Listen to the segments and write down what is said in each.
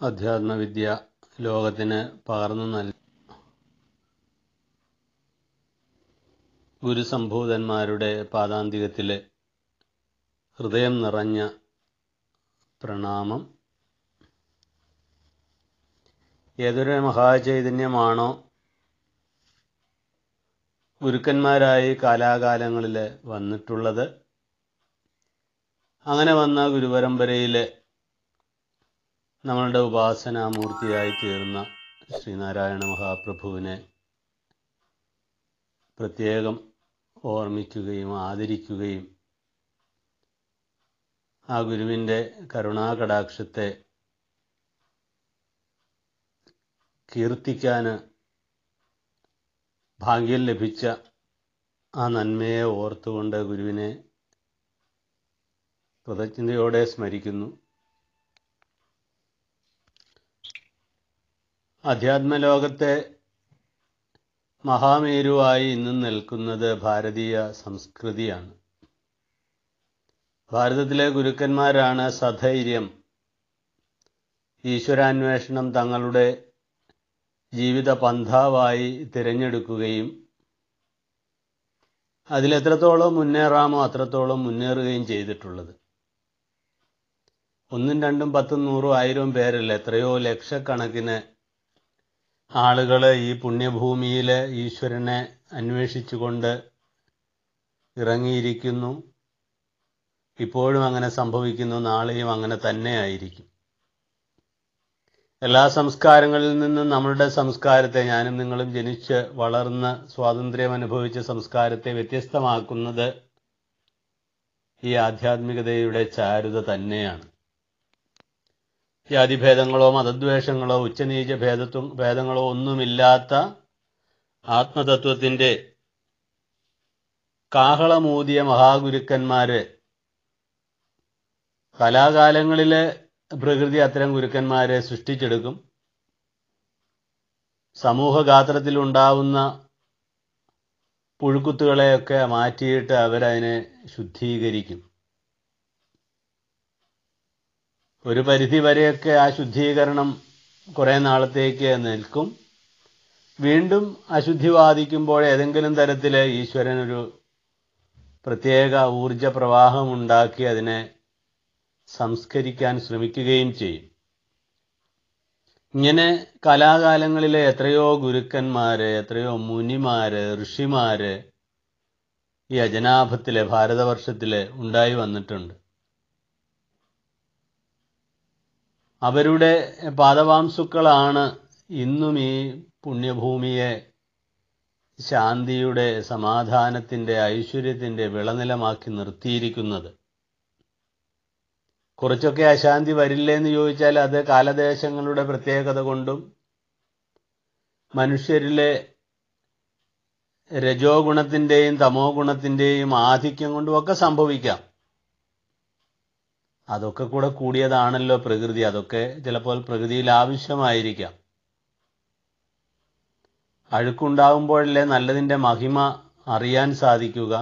അധ്യാത്മവിദ്യ ലോകത്തിന് പകർന്നു നൽകിയ ഗുരുസംഭൂതന്മാരുടെ പാദാന്തികത്തിലെ ഹൃദയം നിറഞ്ഞ പ്രണാമം. ഏതൊരു മഹാചൈതന്യമാണോ ഗുരുക്കന്മാരായി കാലാകാലങ്ങളിൽ വന്നിട്ടുള്ളത്, അങ്ങനെ വന്ന ഗുരുപരമ്പരയിലെ നമ്മളുടെ ഉപാസനാമൂർത്തിയായി തീർന്ന ശ്രീനാരായണ മഹാപ്രഭുവിനെ പ്രത്യേകം ഓർമ്മിക്കുകയും ആദരിക്കുകയും ആ ഗുരുവിൻ്റെ കരുണാകടാക്ഷത്തെ കീർത്തിക്കാൻ ഭാഗ്യം ലഭിച്ച ആ നന്മയെ ഓർത്തുകൊണ്ട് ഗുരുവിനെ കൃതജ്ഞതയോടെ സ്മരിക്കുന്നു. അധ്യാത്മലോകത്തെ മഹാമേരുവായി ഇന്നും നിൽക്കുന്നത് ഭാരതീയ സംസ്കൃതിയാണ്. ഭാരതത്തിലെ ഗുരുക്കന്മാരാണ് സധൈര്യം ഈശ്വരാന്വേഷണം തങ്ങളുടെ ജീവിത പന്ഥാവായി തിരഞ്ഞെടുക്കുകയും അതിലെത്രത്തോളം മുന്നേറാമോ അത്രത്തോളം മുന്നേറുകയും ചെയ്തിട്ടുള്ളത്. 1, 2, 10, 100, 1000 പേരല്ല, എത്രയോ ലക്ഷക്കണക്കിന് ആളുകൾ ഈ പുണ്യഭൂമിയിൽ ഈശ്വരനെ അന്വേഷിച്ചുകൊണ്ട് ഇറങ്ങിയിരിക്കുന്നു. ഇപ്പോഴും അങ്ങനെ സംഭവിക്കുന്നു, നാളെയും അങ്ങനെ തന്നെ ആയിരിക്കും. എല്ലാ സംസ്കാരങ്ങളിൽ നിന്നും നമ്മളുടെ സംസ്കാരത്തെ, ഞാനും നിങ്ങളും ജനിച്ച് വളർന്ന് സ്വാതന്ത്ര്യം അനുഭവിച്ച സംസ്കാരത്തെ വ്യത്യസ്തമാക്കുന്നത് ഈ ആധ്യാത്മികതയുടെ ചാരുത തന്നെയാണ്. ജാതിഭേദങ്ങളോ മതദ്വേഷങ്ങളോ ഉച്ചനീച ഭേദങ്ങളോ ഒന്നുമില്ലാത്ത ആത്മതത്വത്തിൻ്റെ കാഹളമൂതിയ മഹാഗുരുക്കന്മാര് കലാകാലങ്ങളിലെ പ്രകൃതി അത്തരം ഗുരുക്കന്മാരെ സൃഷ്ടിച്ചെടുക്കും. സമൂഹഗാത്രത്തിലുണ്ടാവുന്ന പുഴുക്കുത്തുകളെയൊക്കെ മാറ്റിയിട്ട് അവരതിനെ ശുദ്ധീകരിക്കും. ഒരു പരിധി വരെയൊക്കെ ആ ശുദ്ധീകരണം കുറേ നാളത്തേക്ക് നിൽക്കും. വീണ്ടും അശുദ്ധി ബാധിക്കുമ്പോൾ ഏതെങ്കിലും തരത്തിൽ ഈശ്വരനൊരു പ്രത്യേക ഊർജ പ്രവാഹമുണ്ടാക്കി അതിനെ സംസ്കരിക്കാൻ ശ്രമിക്കുകയും ചെയ്യും. ഇങ്ങനെ കലാകാലങ്ങളിലെ എത്രയോ ഗുരുക്കന്മാര്, എത്രയോ മുനിമാര്, ഋഷിമാര് ഈ അജനാഭത്തിലെ ഭാരതവർഷത്തില് ഉണ്ടായി വന്നിട്ടുണ്ട്. അവരുടെ പാദവാംസുക്കളാണ് ഇന്നും ഈ പുണ്യഭൂമിയെ ശാന്തിയുടെ, സമാധാനത്തിൻ്റെ, ഐശ്വര്യത്തിൻ്റെ വിളനിലമാക്കി നിർത്തിയിരിക്കുന്നത്. കുറച്ചൊക്കെ അശാന്തി വരില്ലെന്ന് ചോദിച്ചാൽ അത് കാലദേശങ്ങളുടെ പ്രത്യേകത കൊണ്ടും മനുഷ്യരിലെ രജോ ഗുണത്തിൻ്റെയും തമോ ഗുണത്തിൻ്റെയും ആധിക്യം കൊണ്ടും ഒക്കെ സംഭവിക്കാം. അതൊക്കെ കൂടെ കൂടിയതാണല്ലോ പ്രകൃതി. അതൊക്കെ ചിലപ്പോൾ പ്രകൃതിയിൽ ആവശ്യമായിരിക്കാം. അഴുക്കുണ്ടാകുമ്പോഴല്ലേ നല്ലതിൻ്റെ മഹിമ അറിയാൻ സാധിക്കുക.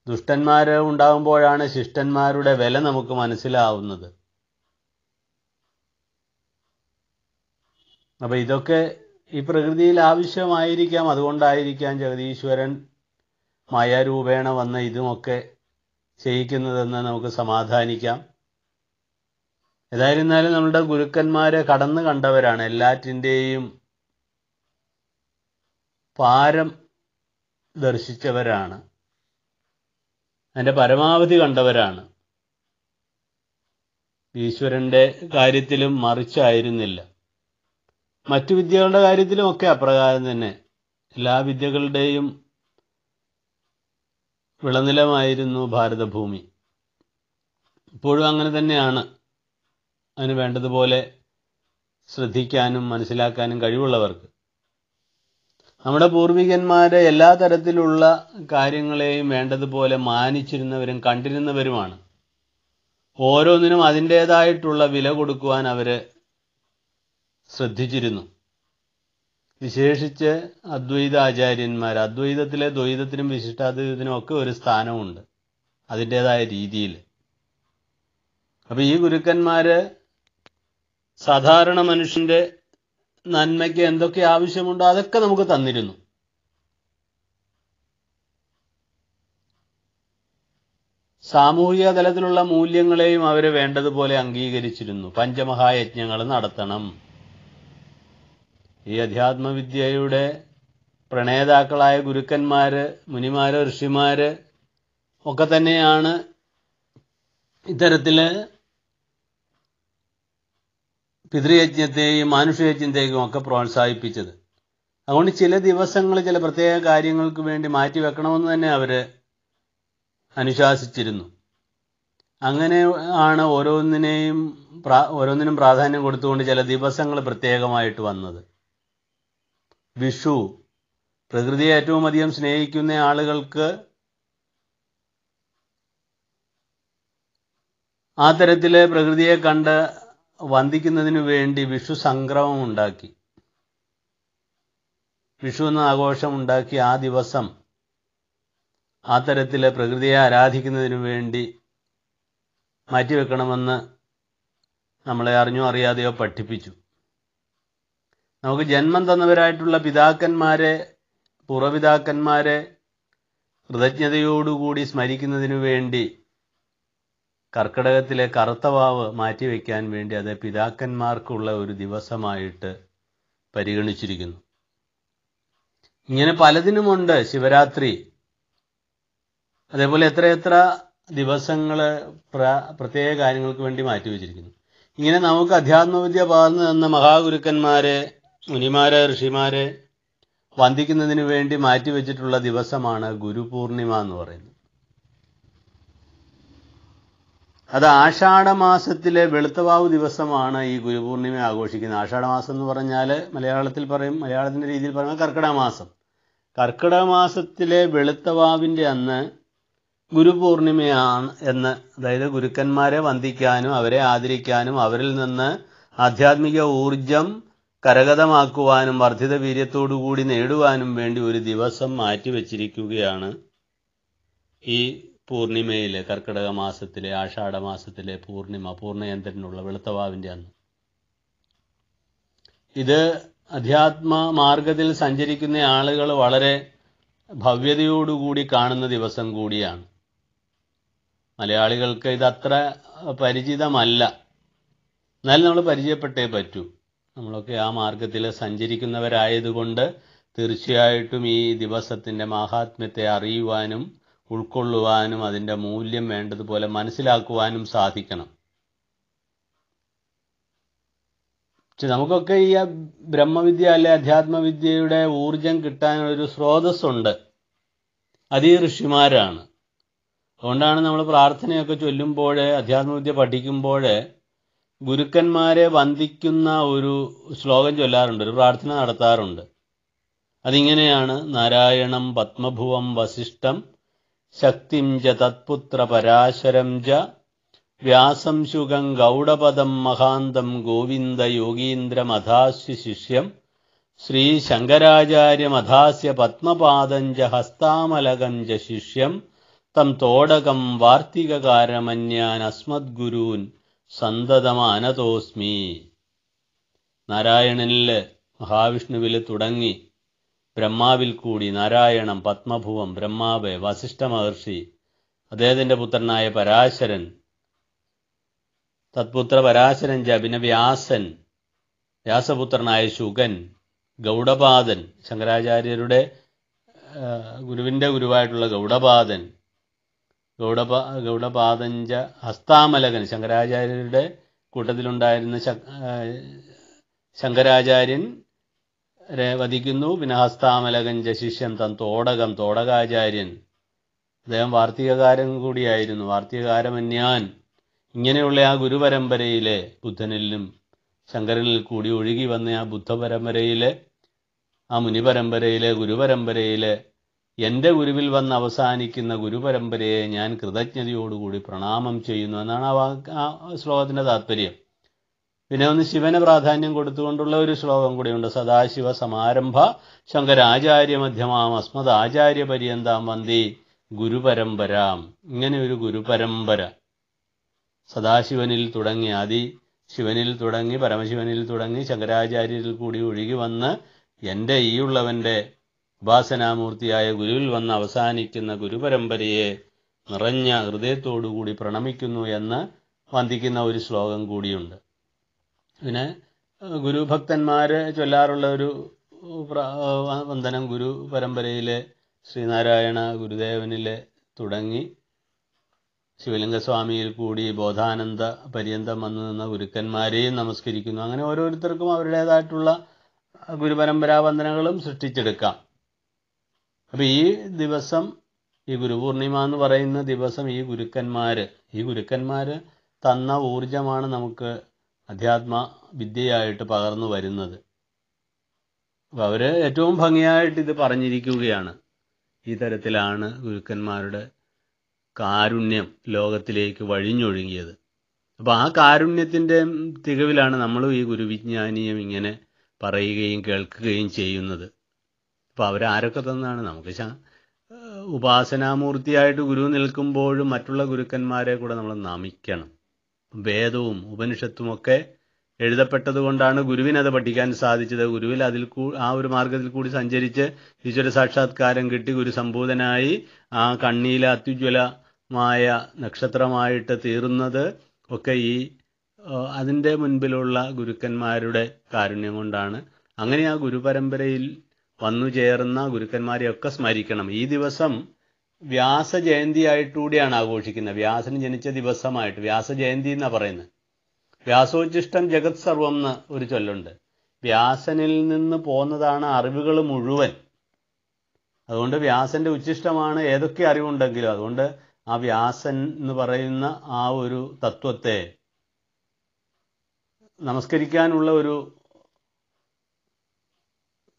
ദുഷ്ടന്മാര് ഉണ്ടാകുമ്പോഴാണ് ശിഷ്ടന്മാരുടെ വില നമുക്ക് മനസ്സിലാവുന്നത്. അപ്പൊ ഇതൊക്കെ ഈ പ്രകൃതിയിൽ ആവശ്യമായിരിക്കാം. അതുകൊണ്ടായിരിക്കാം ജഗതീശ്വരൻ മായാരൂപേണ വന്ന ഇതുമൊക്കെ ചെയ്യിക്കുന്നതെന്ന് നമുക്ക് സമാധാനിക്കാം. ഏതായിരുന്നാലും നമ്മുടെ ഗുരുക്കന്മാരെ കടന്നു കണ്ടവരാണ്. എല്ലാറ്റിൻ്റെയും പാരം ദർശിച്ചവരാണ്. അതിൻ്റെ പരമാവധി കണ്ടവരാണ്. ഈശ്വരൻ്റെ കാര്യത്തിലും മറിച്ചായിരുന്നില്ല. മറ്റു വിദ്യകളുടെ കാര്യത്തിലും ഒക്കെ അപ്രകാരം തന്നെ. എല്ലാ വിദ്യകളുടെയും വിളനിലമായിരുന്നു ഭാരതഭൂമി. ഇപ്പോഴും അങ്ങനെ തന്നെയാണ്. അതിന് വേണ്ടതുപോലെ ശ്രദ്ധിക്കാനും മനസ്സിലാക്കാനും കഴിവുള്ളവർക്ക്. നമ്മുടെ പൂർവികന്മാരെ എല്ലാ തരത്തിലുള്ള കാര്യങ്ങളെയും വേണ്ടതുപോലെ മാനിച്ചിരുന്നവരും കണ്ടിരുന്നവരുമാണ്. ഓരോന്നിനും അതിൻ്റേതായിട്ടുള്ള വില കൊടുക്കുവാൻ അവർ ശ്രദ്ധിച്ചിരുന്നു. വിശേഷിച്ച് അദ്വൈത ആചാര്യന്മാർ. അദ്വൈതത്തിലെ ദ്വൈതത്തിനും വിശിഷ്ടാദ്വൈതത്തിനും ഒക്കെ ഒരു സ്ഥാനമുണ്ട് അതിൻ്റേതായ രീതിയിൽ. അപ്പോൾ ഈ ഗുരുക്കന്മാർ സാധാരണ മനുഷ്യന്റെ നന്മയ്ക്ക് എന്തൊക്കെ ആവശ്യമുണ്ടോ അതൊക്കെ നമുക്ക് തന്നിരുന്നു. സാമൂഹിക തലത്തിലുള്ള മൂല്യങ്ങളെയും അവര് വേണ്ടതുപോലെ അംഗീകരിച്ചിരുന്നു. പഞ്ചമഹായജ്ഞങ്ങൾ നടത്തണം. ഈ അധ്യാത്മവിദ്യയുടെ പ്രണേതാക്കളായ ഗുരുക്കന്മാര്, മുനിമാര്, ഋഷിമാര് ഒക്കെ തന്നെയാണ് ഇത്തരത്തില് പിതൃയജ്ഞത്തെയും മാനുഷയജ്ഞത്തെയും ഒക്കെ പ്രോത്സാഹിപ്പിച്ചത്. അതുകൊണ്ട് ചില ദിവസങ്ങൾ ചില പ്രത്യേക കാര്യങ്ങൾക്ക് വേണ്ടി മാറ്റിവെക്കണമെന്ന് തന്നെ അവര് അനുശാസിച്ചിരുന്നു. അങ്ങനെ ആണ് ഓരോന്നിനും പ്രാധാന്യം കൊടുത്തുകൊണ്ട് ചില ദിവസങ്ങൾ പ്രത്യേകമായിട്ട് വന്നത്. വിഷു, പ്രകൃതിയെ ഏറ്റവും അധികം സ്നേഹിക്കുന്ന ആളുകൾക്ക് ആ തരത്തില് പ്രകൃതിയെ കണ്ട് വന്ദിക്കുന്നതിനു വേണ്ടി വിഷു സംക്രമം ഉണ്ടാക്കി, വിഷു എന്ന ആഘോഷം ഉണ്ടാക്കി ആ ദിവസം ആ തരത്തില് പ്രകൃതിയെ ആരാധിക്കുന്നതിനു വേണ്ടി മാറ്റിവെക്കണമെന്ന് നമ്മളെ അറിഞ്ഞോ അറിയാതെയോ പഠിപ്പിച്ചു. നമുക്ക് ജന്മം തന്നവരായിട്ടുള്ള പിതാക്കന്മാരെ, പൂർവ്വപിതാക്കന്മാരെ കൃതജ്ഞതയോടുകൂടി സ്മരിക്കുന്നതിനു വേണ്ടി കർക്കിടകത്തിലെ കറുത്തവാവ് മാറ്റിവെക്കാൻ വേണ്ടി അത് പിതാക്കന്മാർക്കുള്ള ഒരു ദിവസമായിട്ട് പരിഗണിച്ചിരിക്കുന്നു. ഇങ്ങനെ പലതിനുമുണ്ട്. ശിവരാത്രി, അതേപോലെ എത്രയെത്ര ദിവസങ്ങൾ പ്രത്യേക കാര്യങ്ങൾക്ക് വേണ്ടി മാറ്റിവെച്ചിരിക്കുന്നു. ഇങ്ങനെ നമുക്ക് അധ്യാത്മവിദ്യ പകർന്നു തന്ന മഹാഗുരുക്കന്മാരെ, മുനിമാരെ, ഋഷിമാരെ വന്ദിക്കുന്നതിന് വേണ്ടി മാറ്റിവെച്ചിട്ടുള്ള ദിവസമാണ് ഗുരുപൂർണിമ എന്ന് പറയുന്നത്. അത് ആഷാഢമാസത്തിലെ വെളുത്തവാവ് ദിവസമാണ് ഈ ഗുരുപൂർണിമ ആഘോഷിക്കുന്നത്. ആഷാഢമാസം എന്ന് പറഞ്ഞാൽ മലയാളത്തിൻ്റെ രീതിയിൽ പറയുമ്പോൾ കർക്കിടക മാസം. കർക്കിടക മാസത്തിലെ വെളുത്തവാവിൻ്റെ അന്ന് ഗുരുപൂർണിമയാണ് എന്ന്, അതായത് ഗുരുക്കന്മാരെ വന്ദിക്കാനും അവരെ ആദരിക്കാനും അവരിൽ നിന്ന് ആധ്യാത്മിക ഊർജം കരഗതമാക്കുവാനും വർദ്ധിത വീര്യത്തോടുകൂടി നേടുവാനും വേണ്ടി ഒരു ദിവസം മാറ്റിവെച്ചിരിക്കുകയാണ് ഈ പൂർണിമയിലെ, കർക്കിടക മാസത്തിലെ ആഷാഢമാസത്തിലെ പൂർണ്ണചന്ദ്രനുള്ള വെളുത്തവാവിൻ്റെ അന്ന്. ഇത് അധ്യാത്മ മാർഗത്തിൽ സഞ്ചരിക്കുന്ന ആളുകൾ വളരെ ഭവ്യതയോടുകൂടി കാണുന്ന ദിവസം കൂടിയാണ്. മലയാളികൾക്ക് ഇതത്ര പരിചിതമല്ല, എന്നാലും നമ്മൾ പരിചയപ്പെട്ടേ പറ്റൂ. നമ്മളൊക്കെ ആ മാർഗത്തിൽ സഞ്ചരിക്കുന്നവരായതുകൊണ്ട് തീർച്ചയായിട്ടും ഈ ദിവസത്തിൻ്റെ മാഹാത്മ്യത്തെ അറിയുവാനും ഉൾക്കൊള്ളുവാനും അതിൻ്റെ മൂല്യം വേണ്ടതുപോലെ മനസ്സിലാക്കുവാനും സാധിക്കണം. നമുക്കൊക്കെ ഈ ബ്രഹ്മവിദ്യ അല്ലെ അധ്യാത്മവിദ്യയുടെ ഊർജം കിട്ടാനൊരു സ്രോതസ്സുണ്ട്, അത് ഈ ഋഷിമാരാണ്. അതുകൊണ്ടാണ് നമ്മൾ പ്രാർത്ഥനയൊക്കെ ചൊല്ലുമ്പോൾ, അധ്യാത്മവിദ്യ പഠിക്കുമ്പോൾ ഗുരുക്കന്മാരെ വന്ദിക്കുന്ന ഒരു ശ്ലോകം ചൊല്ലാറുണ്ട്, ഒരു പ്രാർത്ഥന നടത്താറുണ്ട്. അതിങ്ങനെയാണ്: നാരായണം പത്മഭുവം വസിഷ്ഠം ശക്തിം ച തത്പുത്ര പരാശരം ച വ്യാസം ശുഗം ഗൗഡപദം മഹാന്തം ഗോവിന്ദ യോഗീന്ദ്രമധാസ്യ ശിഷ്യം ശ്രീ ശങ്കരാചാര്യമധാസ്യ പത്മപാദം ച ഹസ്താമലകം ച ശിഷ്യം തം തോടകം വാർത്തികകാരമന്യാൻ അസ്മദ്ഗുരൂൻ സന്തതമാനതോസ്മി. നാരായണനിൽ, മഹാവിഷ്ണുവിൽ തുടങ്ങി ബ്രഹ്മാവിൽ കൂടി നാരായണം, പത്മഭുവം ബ്രഹ്മാവ്, വസിഷ്ഠ മഹർഷി, അദ്ദേഹത്തിൻ്റെ പുത്രനായ പരാശരൻ, തത്പുത്ര പരാശരൻ ച, പിന്നെ വ്യാസൻ, വ്യാസപുത്രനായ ശുഗൻ, ഗൗഡപാദൻ, ശങ്കരാചാര്യരുടെ ഗുരുവിൻ്റെ ഗുരുവായിട്ടുള്ള ഗൗഡപാദൻ, ഗൗഡപാദൻ ച ഹസ്താമലകൻ, ശങ്കരാചാര്യരുടെ കൂട്ടത്തിലുണ്ടായിരുന്ന ശങ്കരാചാര്യൻ വധിക്കുന്നു. പിന്നെ ഹസ്താമലകൻ ച ശിഷ്യം തം തോടകം, തോടകാചാര്യൻ, അദ്ദേഹം വാർത്തികകാരൻ കൂടിയായിരുന്നു, വാർത്തികകാരമന്യാൻ. ഇങ്ങനെയുള്ള ആ ഗുരുപരമ്പരയിലെ, ബുദ്ധനിലും ശങ്കരനിൽ കൂടി ഒഴുകി വന്ന ആ ബുദ്ധപരമ്പരയിലെ, ആ മുനിപരമ്പരയിലെ, ഗുരുപരമ്പരയിലെ എൻ്റെ ഗുരുവിൽ വന്ന് അവസാനിക്കുന്ന ഗുരുപരമ്പരയെ ഞാൻ കൃതജ്ഞതയോടുകൂടി പ്രണാമം ചെയ്യുന്നു എന്നാണ് ആ ശ്ലോകത്തിൻ്റെ താത്പര്യം. പിന്നെ ഒന്ന് ശിവന് പ്രാധാന്യം കൊടുത്തുകൊണ്ടുള്ള ഒരു ശ്ലോകം കൂടിയുണ്ട്: സദാശിവ സമാരംഭ ശങ്കരാചാര്യ മധ്യമാം അസ്മദ് ആചാര്യ പര്യന്താം വന്ദേ ഗുരുപരമ്പരാം. ഇങ്ങനെ ഒരു ഗുരുപരമ്പര സദാശിവനിൽ തുടങ്ങി ശിവനിൽ തുടങ്ങി പരമശിവനിൽ തുടങ്ങി ശങ്കരാചാര്യരിൽ കൂടി ഒഴുകി വന്ന് എൻ്റെ ഈയുള്ളവൻ്റെ ഉപാസനാമൂർത്തിയായ ഗുരുവിൽ വന്ന് അവസാനിക്കുന്ന ഗുരുപരമ്പരയെ നിറഞ്ഞ ഹൃദയത്തോടുകൂടി പ്രണമിക്കുന്നു എന്ന് വന്ദിക്കുന്ന ഒരു ശ്ലോകം കൂടിയുണ്ട്. പിന്നെ ഗുരുഭക്തന്മാർ ചൊല്ലാറുള്ള ഒരു വന്ദനം ഗുരു പരമ്പരയിലെ ശ്രീനാരായണ ഗുരുദേവനിലെ തുടങ്ങി ശിവലിംഗസ്വാമിയിൽ കൂടി ബോധാനന്ദ പര്യന്തം വന്നു നിന്ന ഗുരുക്കന്മാരെയും നമസ്കരിക്കുന്നു. അങ്ങനെ ഓരോരുത്തർക്കും അവരുടേതായിട്ടുള്ള ഗുരുപരമ്പരാ വന്ദനങ്ങളും സൃഷ്ടിച്ചെടുക്കാം. അപ്പം ഈ ദിവസം, ഈ ഗുരുപൂർണിമ എന്ന് പറയുന്ന ദിവസം ഈ ഗുരുക്കന്മാർ തന്ന ഊർജമാണ് നമുക്ക് അധ്യാത്മ വിദ്യയായിട്ട് പകർന്നു വരുന്നത്. അപ്പോൾ അവർ ഏറ്റവും ഭംഗിയായിട്ട് ഇത് പറഞ്ഞിരിക്കുകയാണ്. ഈ തരത്തിലാണ് ഗുരുക്കന്മാരുടെ കാരുണ്യം ലോകത്തിലേക്ക് വഴിഞ്ഞൊഴുകിയത്. അപ്പോൾ ആ കാരുണ്യത്തിൻ്റെ തികവിലാണ് നമ്മളും ഈ ഗുരുവിജ്ഞാനീയം ഇങ്ങനെ പറയുകയും കേൾക്കുകയും ചെയ്യുന്നത്. അപ്പോൾ അവരാരൊക്കെ തന്നാണ് നമുക്ക് ഉപാസനാമൂർത്തിയായിട്ട് ഗുരു നിൽക്കുമ്പോഴും മറ്റുള്ള ഗുരുക്കന്മാരെ കൂടെ നമ്മൾ നമിക്കണം. വേദവും ഉപനിഷത്തുമൊക്കെ എഴുതപ്പെട്ടത് കൊണ്ടാണ് ഗുരുവിനത് പഠിക്കാൻ സാധിച്ചത്. ഗുരുവിൽ ആ ഒരു മാർഗത്തിൽ കൂടി സഞ്ചരിച്ച് ഈശ്വര സാക്ഷാത്കാരം കിട്ടി ഗുരുസംബോധനായി ആ കണ്ണിയിലെ അത്യുജ്വലമായ നക്ഷത്രമായിട്ട് തീർന്നത് ഒക്കെ അതിൻ്റെ മുൻപിലുള്ള ഗുരുക്കന്മാരുടെ കാരുണ്യം കൊണ്ടാണ്. അങ്ങനെ ആ ഗുരുപരമ്പരയിൽ വന്നു ചേർന്ന ഗുരുക്കന്മാരെയൊക്കെ സ്മരിക്കണം. ഈ ദിവസം വ്യാസജയന്തിയായിട്ടുകൂടിയാണ് ആഘോഷിക്കുന്നത്. വ്യാസൻ ജനിച്ച ദിവസമായിട്ട് വ്യാസജയന്തി എന്നാണ് പറയുന്നത്. വ്യാസോച്ഛിഷ്ടം ജഗത് സർവം എന്ന് ഒരു ചൊല്ലുണ്ട്. വ്യാസനിൽ നിന്ന് പോന്നതാണ് അറിവുകൾ മുഴുവൻ. അതുകൊണ്ട് വ്യാസന്റെ ഉച്ഛിഷ്ടമാണ് ഏതൊക്കെ അറിവുണ്ടെങ്കിലും. അതുകൊണ്ട് ആ വ്യാസൻ എന്ന് പറയുന്ന ആ ഒരു തത്വത്തെ നമസ്കരിക്കാനുള്ള ഒരു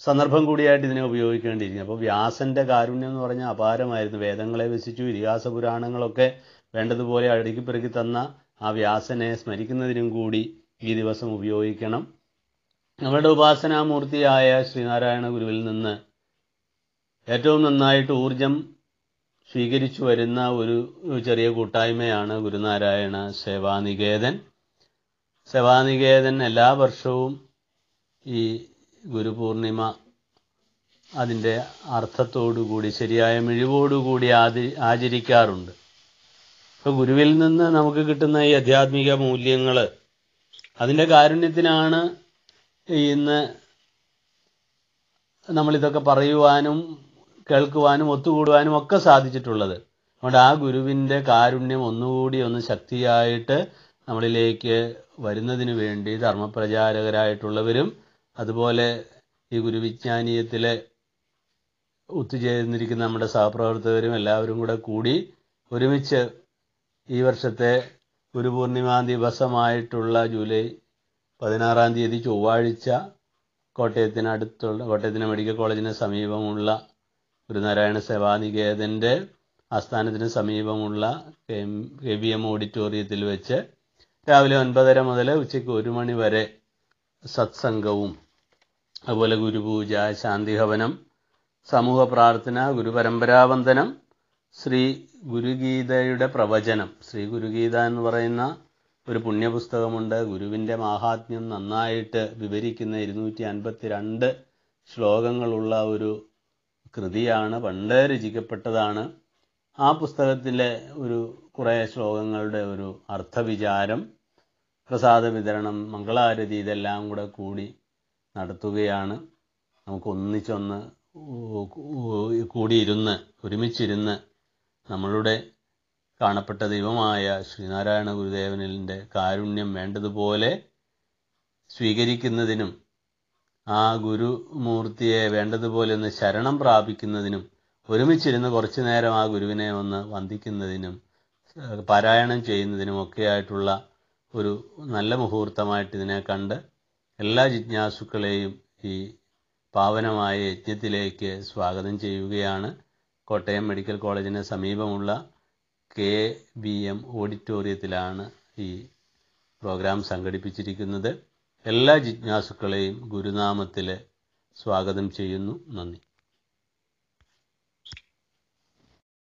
സന്ദർഭം കൂടിയായിട്ട് ഇതിനെ ഉപയോഗിക്കേണ്ടിയിരിക്കുന്നു. അപ്പോൾ വ്യാസന്റെ കാരുണ്യം എന്ന് പറഞ്ഞാൽ അപാരമായിരുന്നു. വേദങ്ങളെ വസിച്ചു, ഇതിഹാസ പുരാണങ്ങളൊക്കെ വേണ്ടതുപോലെ അടുക്കിപ്പെറുക്കി തന്ന ആ വ്യാസനെ സ്മരിക്കുന്നതിനും കൂടി ഈ ദിവസം ഉപയോഗിക്കണം. നമ്മുടെ ഉപാസനാമൂർത്തിയായ ശ്രീനാരായണ ഗുരുവിൽ നിന്ന് ഏറ്റവും നന്നായിട്ട് ഊർജം സ്വീകരിച്ചു വരുന്ന ഒരു ചെറിയ കൂട്ടായ്മയാണ് ഗുരുനാരായണ സേവാനികേതൻ. സേവാനികേതൻ എല്ലാ വർഷവും ഈ ഗുരുപൂർണിമ അതിൻ്റെ അർത്ഥത്തോടുകൂടി ശരിയായ മിഴിവോടുകൂടി ആചരിക്കാറുണ്ട്. ഇപ്പോൾ ഗുരുവിൽ നിന്ന് നമുക്ക് കിട്ടുന്ന ഈ ആധ്യാത്മിക മൂല്യങ്ങൾ അതിൻ്റെ കാരുണ്യത്തിനാണ് ഇന്ന് നമ്മളിതൊക്കെ പറയുവാനും കേൾക്കുവാനും ഒത്തുകൂടുവാനും ഒക്കെ സാധിച്ചിട്ടുള്ളത്. അതുകൊണ്ട് ആ ഗുരുവിൻ്റെ കാരുണ്യം ഒന്നുകൂടി ശക്തിയായിട്ട് നമ്മളിലേക്ക് വരുന്നതിന് വേണ്ടി ധർമ്മപ്രചാരകരായിട്ടുള്ളവരും അതുപോലെ ഈ ഗുരുവിജ്ഞാനീയത്തിലെ ഒത്തുചേർന്നിരിക്കുന്ന നമ്മുടെ സഹപ്രവർത്തകരും എല്ലാവരും കൂടി ഒരുമിച്ച് ഈ വർഷത്തെ ഗുരുപൂർണിമ ദിവസമായിട്ടുള്ള ജൂലൈ 16 ചൊവ്വാഴ്ച കോട്ടയത്തിന് മെഡിക്കൽ കോളേജിന് സമീപമുള്ള ഗുരുനാരായണ സേവാനികേതൻ്റെ ആസ്ഥാനത്തിന് സമീപമുള്ള KBM ഓഡിറ്റോറിയത്തിൽ വെച്ച് രാവിലെ 9:30 മുതൽ ഉച്ചയ്ക്ക് 1 മണി വരെ സത്സംഗവും അതുപോലെ ഗുരുപൂജ, ശാന്തിഹവനം, സമൂഹ പ്രാർത്ഥന, ഗുരുപരമ്പരാവന്ദനം, ശ്രീ ഗുരുഗീതയുടെ പ്രവചനം. ശ്രീ ഗുരുഗീത എന്ന് പറയുന്ന ഒരു പുണ്യപുസ്തകമുണ്ട്. ഗുരുവിൻ്റെ മാഹാത്മ്യം നന്നായിട്ട് വിവരിക്കുന്ന 252 ശ്ലോകങ്ങളുള്ള ഒരു കൃതിയാണ്. പണ്ട് രചിക്കപ്പെട്ടതാണ്. ആ പുസ്തകത്തിലെ കുറേ ശ്ലോകങ്ങളുടെ ഒരു അർത്ഥവിചാരം, പ്രസാദ വിതരണം, മംഗളാരതി ഇതെല്ലാം കൂടി നടത്തുകയാണ്. നമുക്ക് ഒരുമിച്ചിരുന്ന് നമ്മളുടെ കാണപ്പെട്ട ദൈവമായ ശ്രീനാരായണ ഗുരുദേവനിൻ്റെ കാരുണ്യം വേണ്ടതുപോലെ സ്വീകരിക്കുന്നതിനും ആ ഗുരുമൂർത്തിയെ വേണ്ടതുപോലെ ശരണം പ്രാപിക്കുന്നതിനും ഒരുമിച്ചിരുന്ന് കുറച്ചു നേരം ആ ഗുരുവിനെ വന്ദിക്കുന്നതിനും പാരായണം ചെയ്യുന്നതിനും ഒക്കെയായിട്ടുള്ള ഒരു നല്ല മുഹൂർത്തമായിട്ട് ഇതിനെ കണ്ട് എല്ലാ ജിജ്ഞാസുക്കളെയും ഈ പാവനമായ യജ്ഞത്തിലേക്ക് സ്വാഗതം ചെയ്യുകയാണ്. കോട്ടയം മെഡിക്കൽ കോളേജിന് സമീപമുള്ള KBM ഓഡിറ്റോറിയത്തിലാണ് ഈ പ്രോഗ്രാം സംഘടിപ്പിച്ചിരിക്കുന്നത്. എല്ലാ ജിജ്ഞാസുക്കളെയും ഗുരുനാമത്തിൽ സ്വാഗതം ചെയ്യുന്നു. നന്ദി.